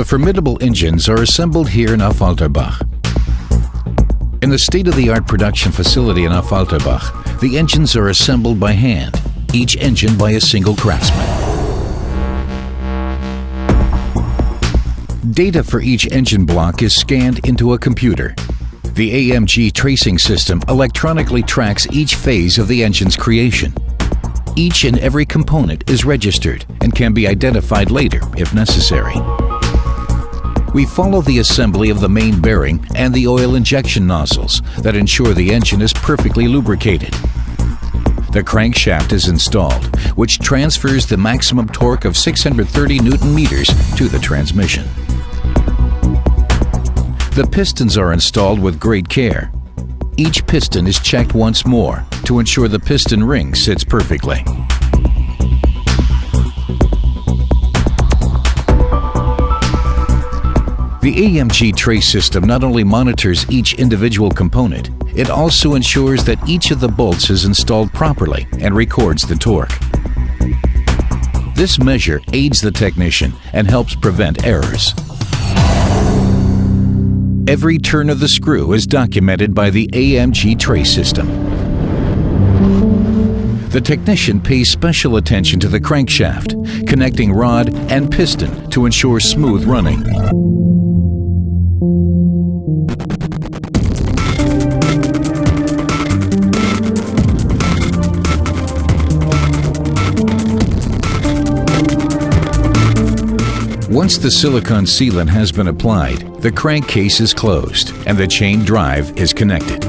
The formidable engines are assembled here in Affalterbach. In the state-of-the-art production facility in Affalterbach, the engines are assembled by hand, each engine by a single craftsman. Data for each engine block is scanned into a computer. The AMG tracing system electronically tracks each phase of the engine's creation. Each and every component is registered and can be identified later if necessary. We follow the assembly of the main bearing and the oil injection nozzles that ensure the engine is perfectly lubricated. The crankshaft is installed, which transfers the maximum torque of 630 Newton meters to the transmission. The pistons are installed with great care. Each piston is checked once more to ensure the piston ring sits perfectly. The AMG trace system not only monitors each individual component, it also ensures that each of the bolts is installed properly and records the torque. This measure aids the technician and helps prevent errors. Every turn of the screw is documented by the AMG trace system. The technician pays special attention to the crankshaft, connecting rod and piston to ensure smooth running. Once the silicone sealant has been applied, the crankcase is closed and the chain drive is connected.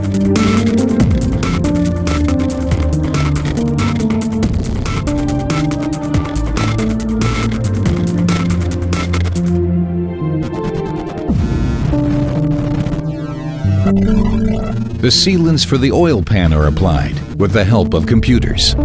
The sealants for the oil pan are applied with the help of computers.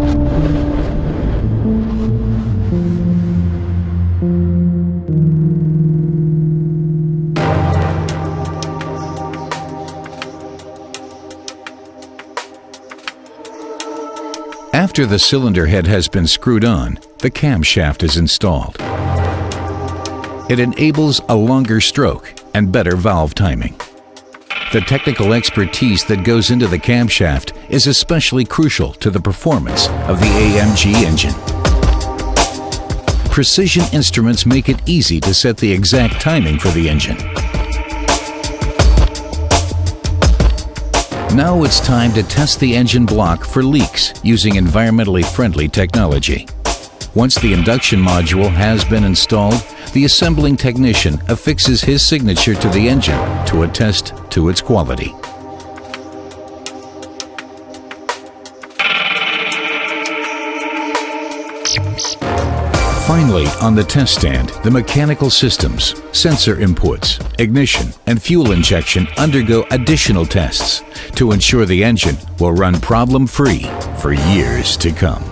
After the cylinder head has been screwed on, the camshaft is installed. It enables a longer stroke and better valve timing. The technical expertise that goes into the camshaft is especially crucial to the performance of the AMG engine. Precision instruments make it easy to set the exact timing for the engine. Now it's time to test the engine block for leaks using environmentally friendly technology. Once the induction module has been installed, the assembling technician affixes his signature to the engine to attest to its quality. Finally, on the test stand, the mechanical systems, sensor inputs, ignition, and fuel injection undergo additional tests to ensure the engine will run problem-free for years to come.